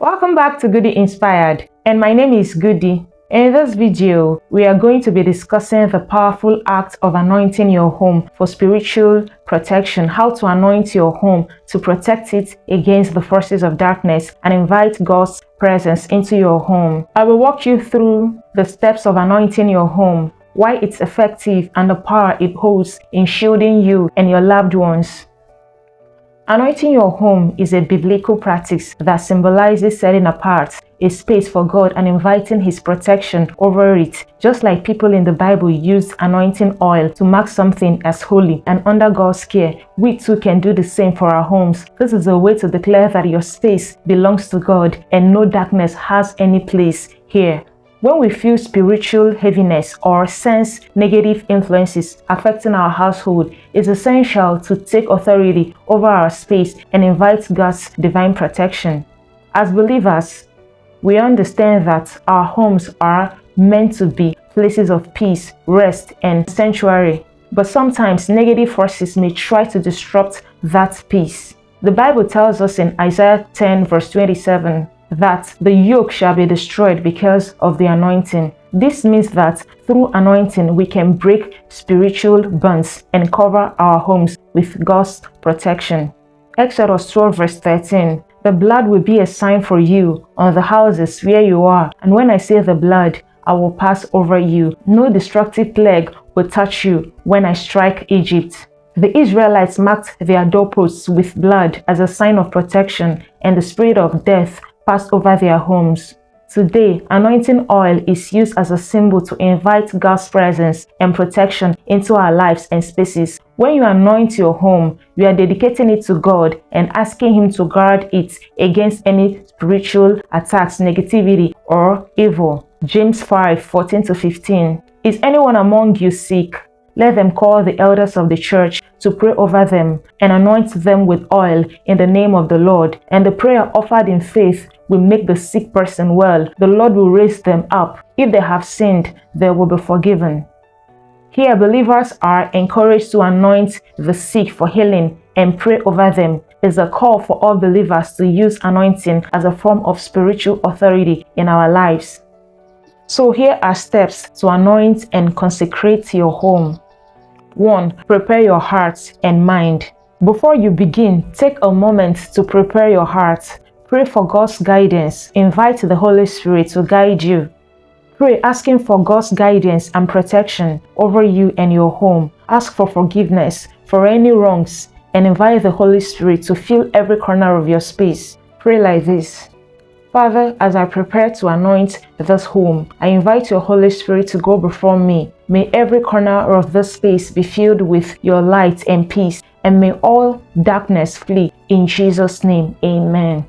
Welcome back to Goody Inspired, and my name is Goody. In this video, we are going to be discussing the powerful act of anointing your home for spiritual protection, how to anoint your home to protect it against the forces of darkness and invite God's presence into your home. I will walk you through the steps of anointing your home, why it's effective, and the power it holds in shielding you and your loved ones. Anointing your home is a biblical practice that symbolizes setting apart a space for God and inviting His protection over it. Just like people in the Bible used anointing oil to mark something as holy and under God's care, we too can do the same for our homes. This is a way to declare that your space belongs to God and no darkness has any place here. When we feel spiritual heaviness or sense negative influences affecting our household, it's essential to take authority over our space and invite God's divine protection. As believers, we understand that our homes are meant to be places of peace, rest, and sanctuary. But sometimes negative forces may try to disrupt that peace. The Bible tells us in Isaiah 10 verse 27, that the yoke shall be destroyed because of the anointing. This means that through anointing we can break spiritual bonds and cover our homes with God's protection. Exodus 12 verse 13. The blood will be a sign for you on the houses where you are, and when I say the blood, I will pass over you. No destructive plague will touch you when I strike Egypt. The Israelites marked their doorposts with blood as a sign of protection, and the spirit of death passed over their homes. Today, anointing oil is used as a symbol to invite God's presence and protection into our lives and spaces. When you anoint your home, you are dedicating it to God and asking Him to guard it against any spiritual attacks, negativity, or evil. James 5:14-15. Is anyone among you sick? Let them call the elders of the church to pray over them and anoint them with oil in the name of the Lord. And the prayer offered in faith will make the sick person well. The Lord will raise them up. If they have sinned, they will be forgiven. Here, believers are encouraged to anoint the sick for healing and pray over them. It's a call for all believers to use anointing as a form of spiritual authority in our lives. So here are steps to anoint and consecrate your home. 1. Prepare your heart and mind. Before you begin, take a moment to prepare your heart. Pray for God's guidance. Invite the Holy Spirit to guide you. Pray asking for God's guidance and protection over you and your home. Ask for forgiveness for any wrongs and invite the Holy Spirit to fill every corner of your space. Pray like this. Father, as I prepare to anoint this home, I invite your Holy Spirit to go before me. May every corner of this space be filled with your light and peace, and may all darkness flee. In Jesus' name, amen.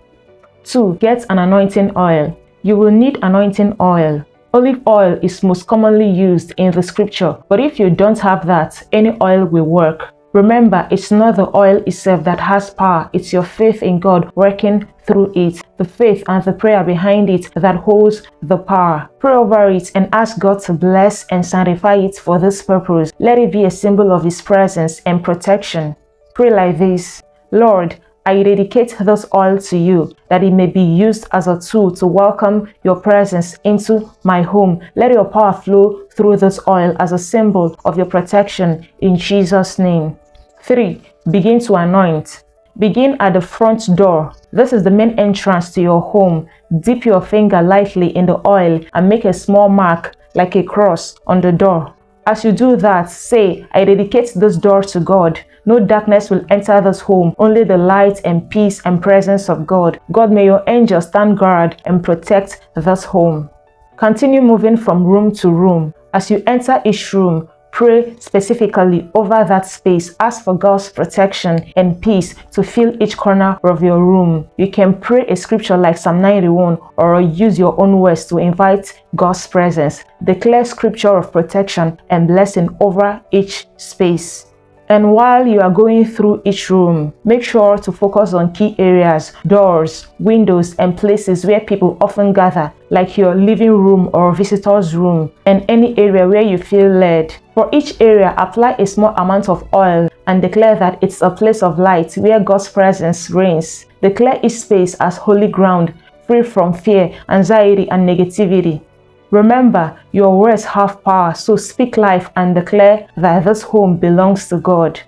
2. Get an anointing oil. You will need anointing oil. Olive oil is most commonly used in the scripture, but if you don't have that, any oil will work. Remember, it's not the oil itself that has power, it's your faith in God working through it, the faith and the prayer behind it that holds the power. Pray over it and ask God to bless and sanctify it for this purpose. Let it be a symbol of His presence and protection. Pray like this. Lord, I dedicate this oil to you, that it may be used as a tool to welcome your presence into my home. Let your power flow through this oil as a symbol of your protection in Jesus' name. 3. Begin to anoint. Begin at the front door. This is the main entrance to your home. Dip your finger lightly in the oil and make a small mark like a cross on the door. As you do that, say, I dedicate this door to God. No darkness will enter this home, only the light and peace and presence of God. God, may your angels stand guard and protect this home. Continue moving from room to room. As you enter each room, pray specifically over that space. Ask for God's protection and peace to fill each corner of your room. You can pray a scripture like Psalm 91 or use your own words to invite God's presence. Declare scripture of protection and blessing over each space. And while you are going through each room, make sure to focus on key areas, doors, windows, and places where people often gather, like your living room or visitor's room, and any area where you feel led. For each area, apply a small amount of oil and declare that it's a place of light where God's presence reigns. Declare each space as holy ground free from fear, anxiety, and negativity. Remember, your words have power, so speak life and declare that this home belongs to God.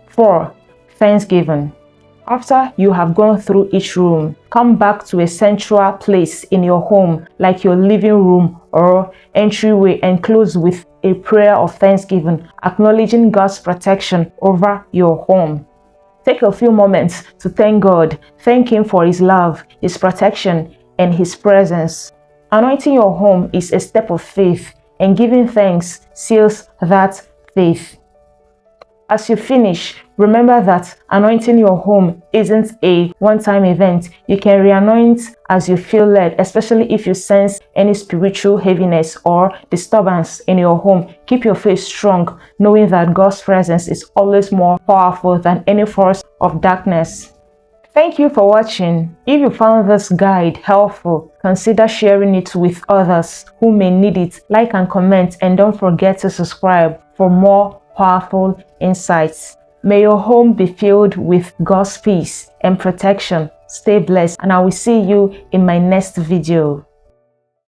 4. Thanksgiving. After you have gone through each room, come back to a central place in your home, like your living room or entryway, and close with a prayer of thanksgiving, acknowledging God's protection over your home. Take a few moments to thank God. Thank Him for His love, His protection, and His presence. Anointing your home is a step of faith, and giving thanks seals that faith. As you finish, remember that anointing your home isn't a one-time event. You can re-anoint as you feel led, especially if you sense any spiritual heaviness or disturbance in your home. Keep your faith strong, knowing that God's presence is always more powerful than any force of darkness. Thank you for watching. If you found this guide helpful, consider sharing it with others who may need it. Like and comment, and don't forget to subscribe for more powerful insights. May your home be filled with God's peace and protection. Stay blessed, and I will see you in my next video.